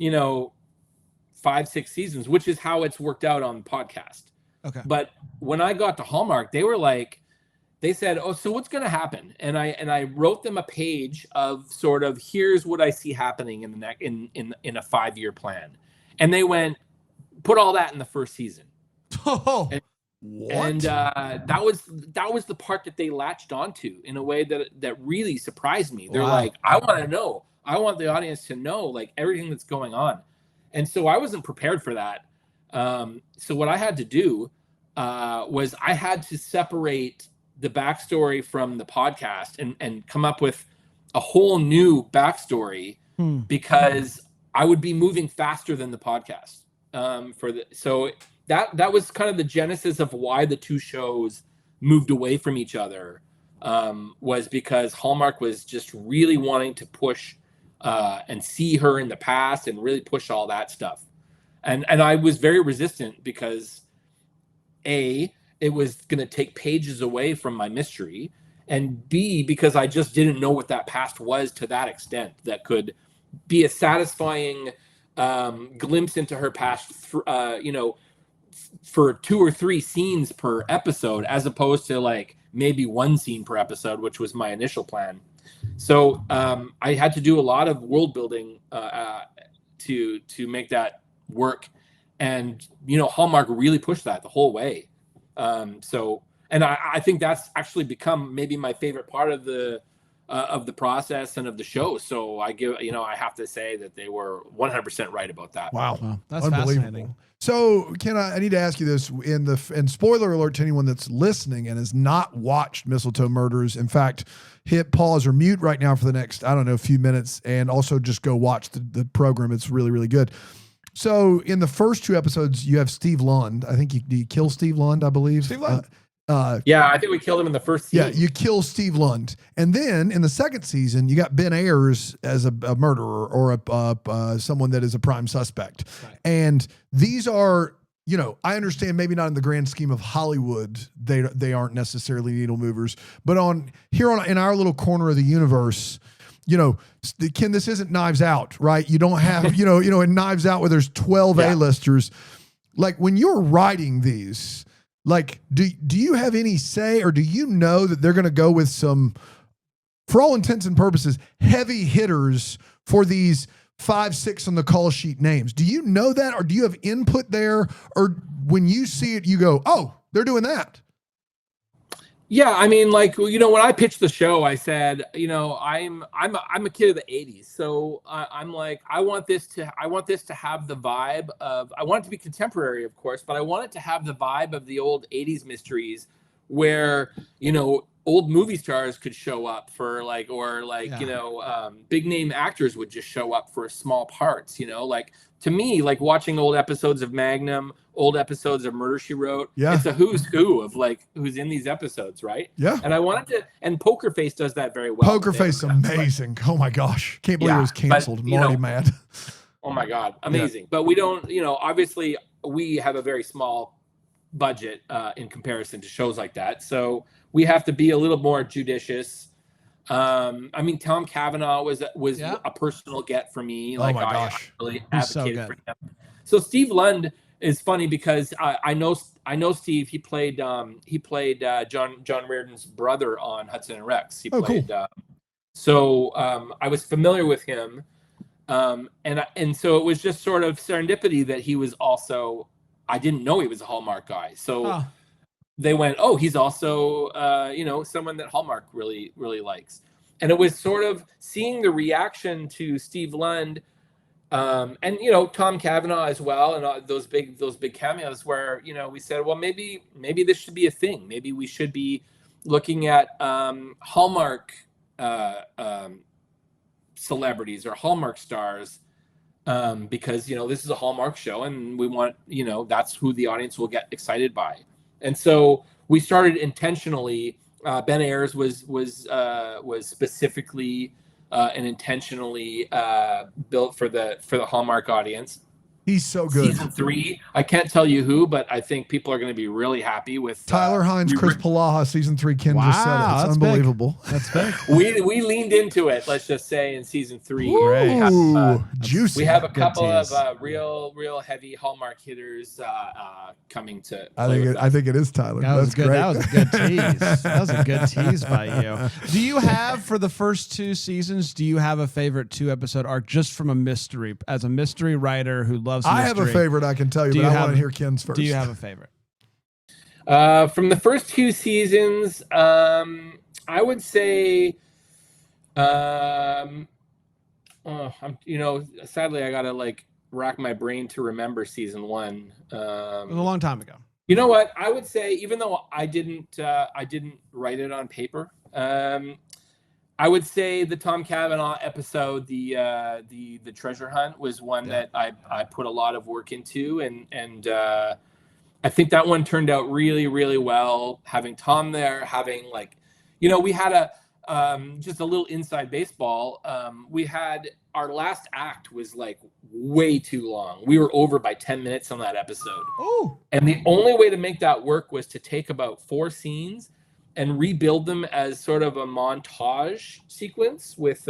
5-6 seasons, which is how it's worked out on the podcast. Okay. But when I got to Hallmark, they said, "Oh, so what's going to happen?" And I wrote them a page of sort of, here's what I see happening in the next in a 5-year plan. And they went, put all that in the first season. Oh, what? And that was the part that they latched onto in a way that really surprised me. They're like, I want to know. I want the audience to know, like, everything that's going on. And so I wasn't prepared for that. So what I had to do was I had to separate the backstory from the podcast and come up with a whole new backstory because I would be moving faster than the podcast. So that was kind of the genesis of why the two shows moved away from each other, was because Hallmark was just really wanting to push and see her in the past and really push all that stuff. And I was very resistant because A, it was going to take pages away from my mystery, and B, because I just didn't know what that past was to that extent that could be a satisfying glimpse into her past, for 2 or 3 scenes per episode, as opposed to like maybe 1 scene per episode, which was my initial plan. So I had to do a lot of world building to make that work. And, Hallmark really pushed that the whole way. And I think that's actually become maybe my favorite part of the process and of the show. So I have to say that they were 100% right about that. Wow. That's Unbelievable. fascinating. So, Ken, I need to ask you this and spoiler alert to anyone that's listening and has not watched Mistletoe Murders. In fact, hit pause or mute right now for the next, few minutes, and also just go watch the program. It's really, really good. So in the first 2 episodes, you have Steve Lund. I think you kill Steve Lund, I believe. Steve Lund. Yeah, I think we killed him in the first season. Yeah, you kill Steve Lund. And then in the second season, you got Ben Ayers as a murderer or someone that is a prime suspect. Right. And these are, I understand maybe not in the grand scheme of Hollywood, they aren't necessarily needle movers, but in our little corner of the universe, Ken, this isn't Knives Out, right? You don't have, in Knives Out where there's 12 A-listers. Like when you're writing these, like, do you have any say, or do you know that they're going to go with some, for all intents and purposes, heavy hitters for these 5, 6 on the call sheet names? Do you know that, or do you have input there? Or when you see it, you go, oh, they're doing that? Yeah, I mean, like, when I pitched the show, I said, I'm a kid of the 80s. So I'm like, I want this to have the vibe of, I want it to be contemporary, of course, but I want it to have the vibe of the old 80s mysteries where, old movie stars could show up for big name actors would just show up for small parts, like, to me, like watching old episodes of Magnum, old episodes of Murder, She Wrote. Yeah. It's a who's who of like who's in these episodes, right? Yeah. And I wanted to, and Poker Face does that very well. Poker Face, amazing. Oh my gosh. Can't believe it was canceled. I'm already mad. Oh my God. Amazing. Yeah. But we don't, obviously we have a very small budget in comparison to shows like that. So we have to be a little more judicious. I mean, Tom Cavanaugh was a personal get for me. Like, oh my gosh, I really advocated for him. So Steve Lund is funny because I know Steve. He played John Reardon's brother on Hudson and Rex. He played. Cool. So I was familiar with him, and so it was just sort of serendipity that he was also. I didn't know he was a Hallmark guy. So. They went, oh, he's also, someone that Hallmark really, really likes. And it was sort of seeing the reaction to Steve Lund and, Tom Cavanaugh as well. And those big cameos where, we said, well, maybe this should be a thing. Maybe we should be looking at Hallmark celebrities or Hallmark stars because, this is a Hallmark show and we want, that's who the audience will get excited by. And so we started intentionally. Ben Ayers was specifically and intentionally built for the Hallmark audience. He's so good. Season 3, I can't tell you who, but I think people are going to be really happy with Tyler Hines, Chris Palaha, season 3. Ken just said it. It's that's unbelievable. Big. That's big. We leaned into it. Let's just say in season 3, Ooh, juicy. we have a Good couple tease. of real heavy Hallmark hitters coming to. I think it is Tyler. That's good. Great. That was a good tease. That was a good tease by you. Do you have, for the first 2 seasons, do you have a favorite 2-episode arc just from a mystery? As a mystery writer who loves mystery, I have a favorite I can tell you, but I want to hear Ken's first. Do you have a favorite? From the first 2 seasons, I would say, sadly, I gotta rack my brain to remember season 1. It was a long time ago. You know what? I would say, even though I didn't write it on paper, I would say the Tom Cavanaugh episode, the treasure hunt, was one that I put a lot of work into, and I think that one turned out really, really well. Having Tom there, having we had just a little inside baseball. We had our last act was way too long. We were over by 10 minutes on that episode. Oh, and the only way to make that work was to take about 4 scenes and rebuild them as sort of a montage sequence with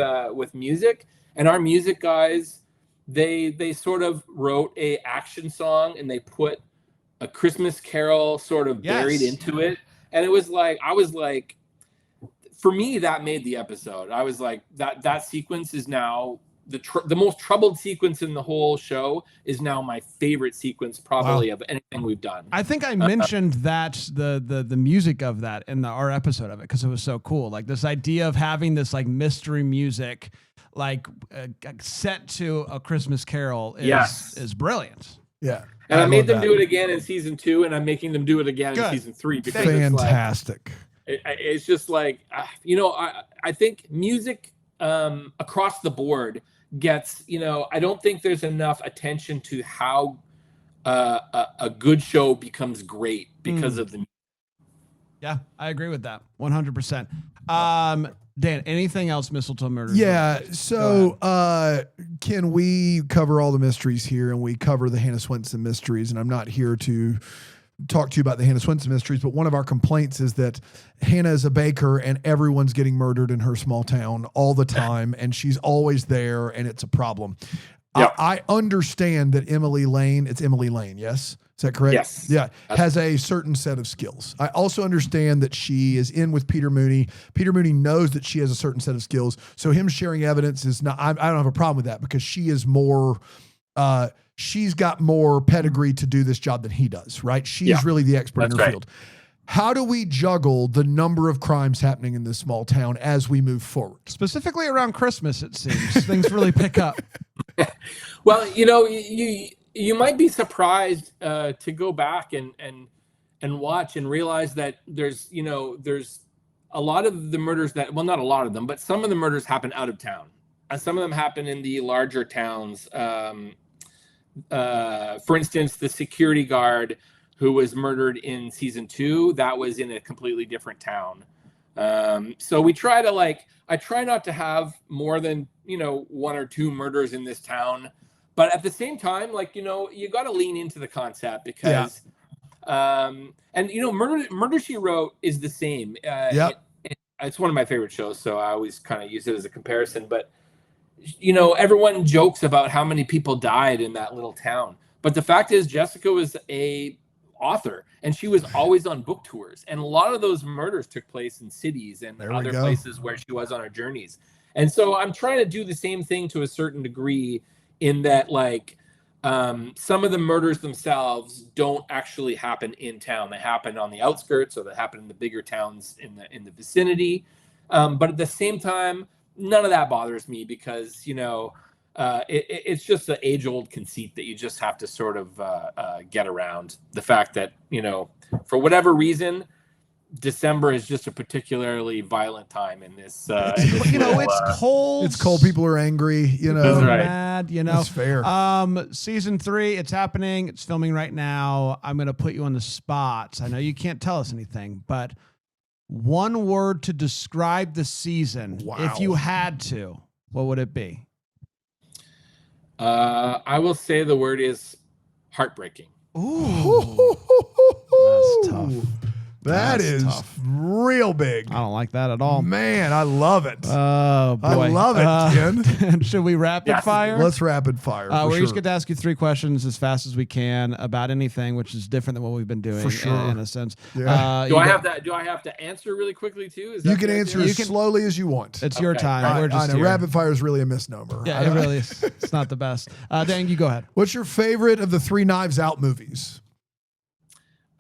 music. And our music guys, they sort of wrote a action song and they put a Christmas Carol sort of buried into it. And it was for me, that made the episode. I was like, that sequence is now the most troubled sequence in the whole show is now my favorite sequence probably of anything we've done. I think I mentioned that the music of that in our episode of it because it was so cool. Like this idea of having this mystery music set to a Christmas Carol is brilliant. Yeah. And I made them do it again in season 2, and I'm making them do it again in season 3 because fantastic. It's just I think music across the board gets, I don't think there's enough attention to how a good show becomes great because of the music. Yeah, I agree with that 100%. Dan, anything else Mistletoe Murders? Yeah, so Ken, we cover all the mysteries here, and we cover the Hannah Swenson mysteries, and I'm not here to talk to you about the Hannah Swenson mysteries, but one of our complaints is that Hannah is a baker and everyone's getting murdered in her small town all the time, and she's always there, and it's a problem. Yep. I understand that Emily Lane, it's Emily Lane, yes? Is that correct? Yes. Yeah, has a certain set of skills. I also understand that she is in with Peter Mooney. Peter Mooney knows that she has a certain set of skills, so him sharing evidence is not, I don't have a problem with that because she is more, she's got more pedigree to do this job than he does, right? She's really the expert in her field. How do we juggle the number of crimes happening in this small town as we move forward? Specifically around Christmas, it seems. Things really pick up. Well, you might be surprised to go back and watch and realize that there's a lot of the murders that, well, not a lot of them, but some of the murders happen out of town. And some of them happen in the larger towns. For instance, the security guard who was murdered in season 2, that was in a completely different town. So we try to I try not to have more than, 1 or 2 murders in this town. But at the same time, you got to lean into the concept because, Murder, She Wrote is the same. It's one of my favorite shows, so I always kind of use it as a comparison. But, everyone jokes about how many people died in that little town. But the fact is, Jessica was a author, and she was always on book tours. And a lot of those murders took place in cities and other places where she was on her journeys. And so I'm trying to do the same thing to a certain degree in that, some of the murders themselves don't actually happen in town. They happen on the outskirts, or they happen in the bigger towns in the vicinity. But at the same time, none of that bothers me because, it's just an age-old conceit that you just have to sort of get around. The fact that, for whatever reason, December is just a particularly violent time in this. It's cold. It's cold. People are angry. That's right. Mad. That's fair. Season 3, it's happening. It's filming right now. I'm gonna put you on the spot. I know you can't tell us anything, but one word to describe the season, if you had to, what would it be? I will say the word is heartbreaking. Ooh, that's tough. That That's is tough. real big. I don't like that at all. Man, I love it. Oh boy, I love it, Ken. Should we rapid Yes. fire? Let's rapid fire. We're for each sure. going to ask you 3 questions as fast as we can about anything, which is different than what we've been doing For sure. in a sense. Yeah. Do I have to answer really quickly too? Is You that can the answer idea? as slowly as you want. It's your Okay. time. I- We're I just know here. rapid fire is really a misnomer. Yeah, it really is. It's not the best. Dan, you go ahead. What's your favorite of the 3 Knives Out movies?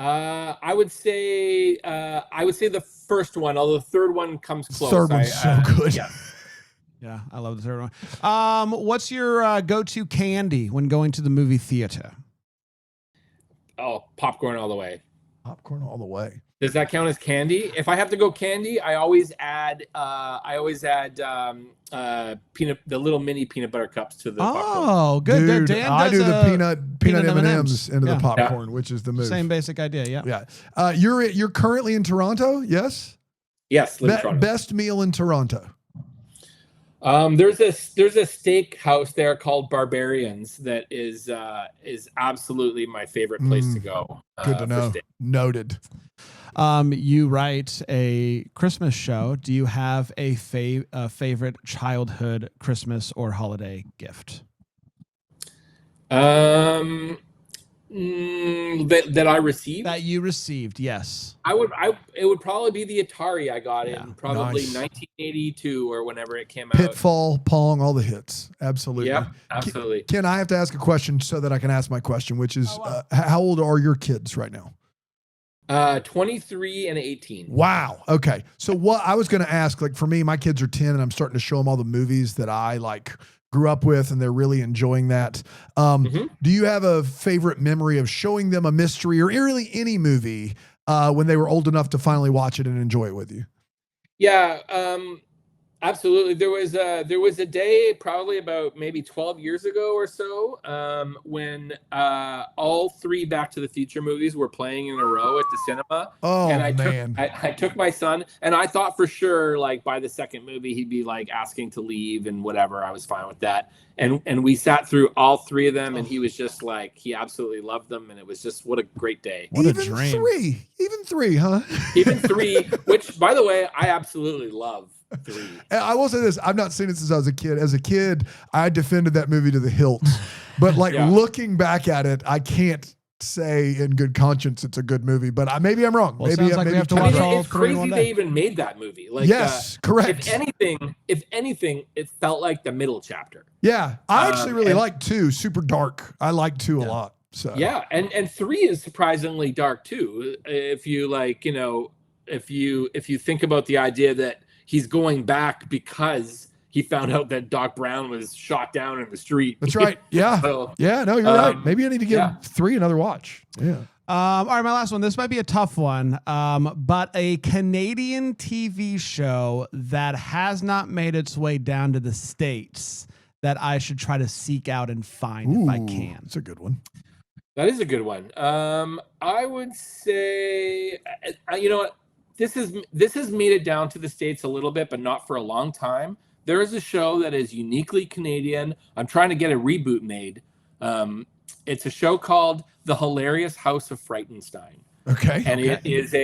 I would say the first one, although the third one comes close. Third one's so good. Yeah. Yeah, I love the third one. What's your go-to candy when going to the movie theater? Oh, popcorn all the way. Popcorn all the way. Does that count as candy? If I have to go candy, I always add the little mini peanut butter cups to the popcorn. Oh, good. Dude, Dan I does do the peanut peanut M&Ms into Yeah. the popcorn, which is the move. same basic idea. Yeah. Yeah. You're currently in Toronto, yes? Yes, live in Toronto. Best meal in Toronto. There's a steak house there called Barbarians that is absolutely my favorite place to go. Good to for know. steak. Noted. You write a Christmas show. Do you have a favorite childhood Christmas or holiday gift? That I received. That you received, yes. It would probably be the Atari I got in probably Nice. 1982 or whenever it came out. Pitfall, Pong, all the hits. Absolutely. Yeah, absolutely. Ken, I have to ask a question so that I can ask my question, which is how old are your kids right now? 23 and 18. Wow. Okay. So what I was going to ask, like for me, my kids are 10 and I'm starting to show them all the movies that I like grew up with and they're really enjoying that. Do you have a favorite memory of showing them a mystery or really any movie when they were old enough to finally watch it and enjoy it with you? Yeah, absolutely. There was a day probably about maybe 12 years ago or so when all 3 Back to the Future movies were playing in a row at the cinema. Oh, and man. I took my son, and I thought for sure, like by the second movie, he'd be like asking to leave and whatever. I was fine with that. And we sat through all 3 of them, and he was just like, he absolutely loved them, and it was just what a great day. What a Even dream. Even three, huh? Even 3, which by the way, I absolutely love 3. And I will say this: I've not seen it since I was a kid. As a kid, I defended that movie to the hilt. But like looking back at it, I can't say in good conscience it's a good movie. But maybe I'm wrong. Well, maybe sounds like we have to I watch mean, all it's 3 in one crazy day. they even made that movie. Like, yes, correct. If anything, it felt like the middle chapter. Yeah, I actually really and- like 2. Super dark. I like 2 a lot. So Yeah, and 3 is surprisingly dark too. If you like, if you think about the idea that he's going back because he found out that Doc Brown was shot down in the street. that's right. Yeah, So, yeah. No, you're right. Maybe I need to give yeah. 3 another watch. Yeah. All right, my last one. This might be a tough one, but a Canadian TV show that has not made its way down to the States that I should try to seek out and find if I can. That's a good one. that is a good one. I would say, you know what? This has made it down to the States a little bit, but not for a long time. There is a show that is uniquely Canadian. I'm trying to get a reboot made. It's a show called The Hilarious House of Frightenstein. Okay. And it is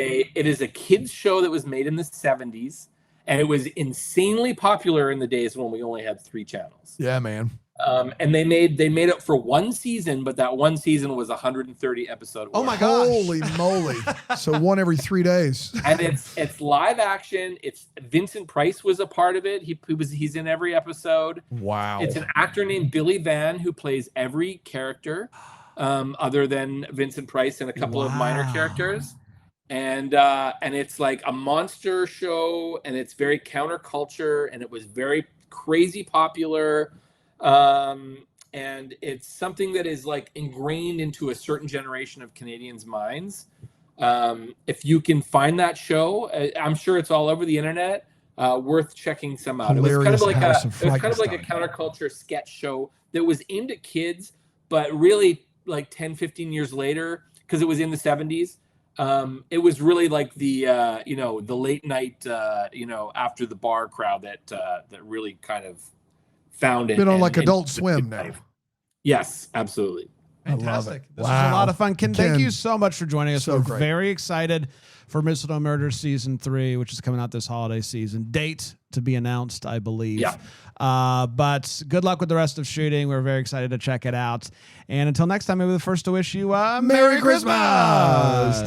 a kids show that was made in the 70s, and it was insanely popular in the days when we only had 3 channels. Yeah, man. And they made it for 1 season, but that 1 season was 130 episode. Oh my gosh. Holy moly. So 1 every 3 days. And it's live action. It's Vincent Price was a part of it. He's in every episode. Wow. It's an actor named Billy Van who plays every character other than Vincent Price and a couple of minor characters. And it's like a monster show, and it's very counterculture, and it was very crazy popular. And it's something that is like ingrained into a certain generation of Canadians' minds. If you can find that show, I'm sure it's all over the internet. Worth checking some out. It was kind of like a counterculture sketch show that was aimed at kids, but really like 10, 15 years later, because it was in the 70s. It was really like the the late night after the bar crowd that really kind of found it. Been on like Adult Swim now. Yes, absolutely. Fantastic. This was Wow. a lot of fun. Ken, thank you so much for joining us. So We're great. very excited for Mistletoe Murders Season 3, which is coming out this holiday season. Date to be announced, I believe. Yeah. But good luck with the rest of shooting. We're very excited to check it out. And until next time, maybe the first to wish you Merry Christmas.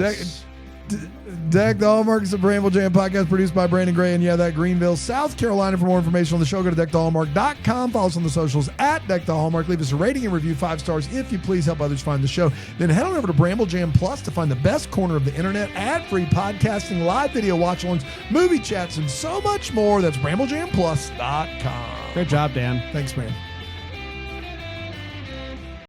Deck the Hallmark is a Bramble Jam podcast produced by Brandon Gray and that Greenville, South Carolina. For more information on the show, go to deckthehallmark.com. Follow us on the socials at Deck the Hallmark. Leave us a rating and review, 5 stars if you please. Help others find the show. Then head on over to Bramble Jam Plus to find the best corner of the internet, ad-free podcasting, live video watch-alongs, movie chats, and so much more. That's BrambleJamPlus.com. Great job, Dan. Thanks, man.